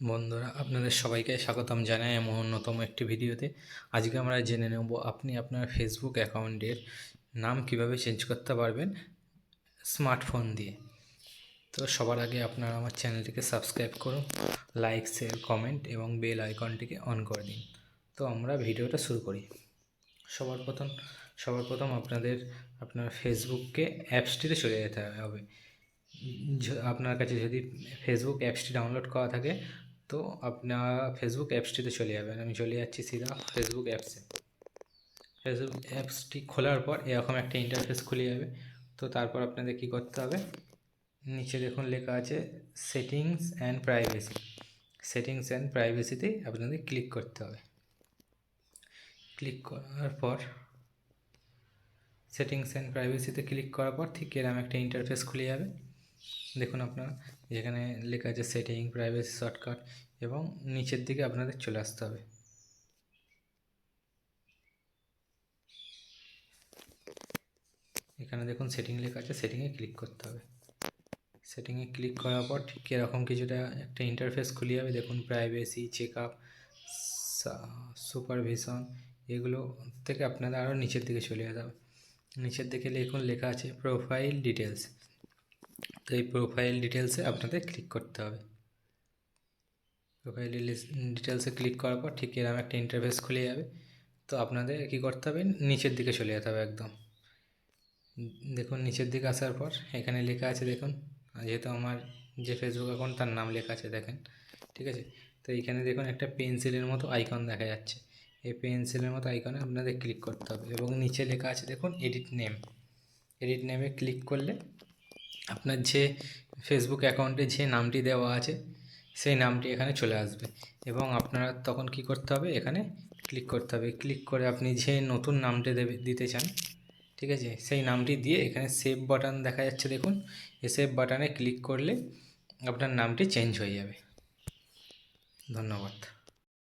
বন্ধুরা, আপনাদের সবাইকে স্বাগতম জানাই এমন অন্যতম একটি ভিডিওতে। আজকে আমরা জেনে নেব আপনি আপনার ফেসবুক অ্যাকাউন্টের নাম কিভাবে চেঞ্জ করতে পারবেন স্মার্টফোন দিয়ে। তো সবার আগে আপনারা আমার চ্যানেলটিকে সাবস্ক্রাইব করুন, লাইক, শেয়ার, কমেন্ট এবং বেল আইকনটিকে অন করে দিন। তো আমরা ভিডিওটা শুরু করি। সবার প্রথম আপনার ফেসবুককে অ্যাপসটিতে চলে যেতে হবে। আপনার কাছে যদি ফেসবুক অ্যাপসটি ডাউনলোড করা থাকে তো আপনার ফেসবুক অ্যাপসটিতে চলে যাবেন। আমি চলে যাচ্ছি সিধা ফেসবুক অ্যাপসে। ফেসবুক অ্যাপসটি খোলার পর এরকম একটা ইন্টারফেস খুলে যাবে। তো তারপর আপনাদের কী করতে হবে, নিচে দেখুন লেখা আছে settings and privacy. Settings and প্রাইভেসিতেই আপনাদের ক্লিক করতে হবে। ক্লিক করার পর সেটিংস অ্যান্ড প্রাইভেসিতে ক্লিক করার পর ঠিক এরকম একটা ইন্টারফেস খুলে যাবে। দেখুন আপনারা যেখানে লেখা আছে সেটিং, প্রাইভেসি, শর্টকাট এবং নিচের দিকে আপনাদের চলে আসতে হবে। এখানে দেখুন সেটিং লেখা আছে, সেটিংয়ে ক্লিক করতে হবে। সেটিংয়ে ক্লিক করার পর ঠিক এরকম কিছুটা একটা ইন্টারফেস খুলে যাবে। দেখুন প্রাইভেসি, চেক আপ, সুপারভিশন, এগুলো থেকে আপনাদের আরও নিচের দিকে চলে যেতে হবে। নিচের দিকে দেখুন লেখা আছে প্রোফাইল ডিটেলস। তো এই প্রোফাইল ডিটেলসে আপনাদের ক্লিক করতে হবে। প্রোফাইল ডিটেলসে ক্লিক করার পর ঠিক এরকম একটা ইন্টারফেস খুলে যাবে। তো আপনাদের কী করতে হবে, নিচের দিকে চলে যেতে হবে একদম। দেখুন নিচের দিকে আসার পর এখানে লেখা আছে, দেখুন যেহেতু আমার যে ফেসবুক অ্যাকাউন্ট তার নাম লেখা আছে দেখেন, ঠিক আছে। তো এইখানে দেখুন একটা পেন্সিলের মতো আইকন দেখা যাচ্ছে। এই পেন্সিলের মতো আইকনে আপনাদের ক্লিক করতে হবে এবং নিচে লেখা আছে দেখুন এডিট নেম। এডিট নেমে ক্লিক করলে আপনার যে ফেসবুক অ্যাকাউন্টে যে নামটি দেওয়া আছে সেই নামটি এখানে চলে আসবে এবং আপনারা তখন কি করতে হবে, এখানে ক্লিক করতে হবে। ক্লিক করে আপনি যে নতুন নামটি দিতে চান, ঠিক আছে, সেই নামটি দিয়ে এখানে সেভ বাটন দেখা যাচ্ছে দেখুন, এই সেভ বাটনে ক্লিক করলে আপনার নামটি চেঞ্জ হয়ে যাবে। ধন্যবাদ।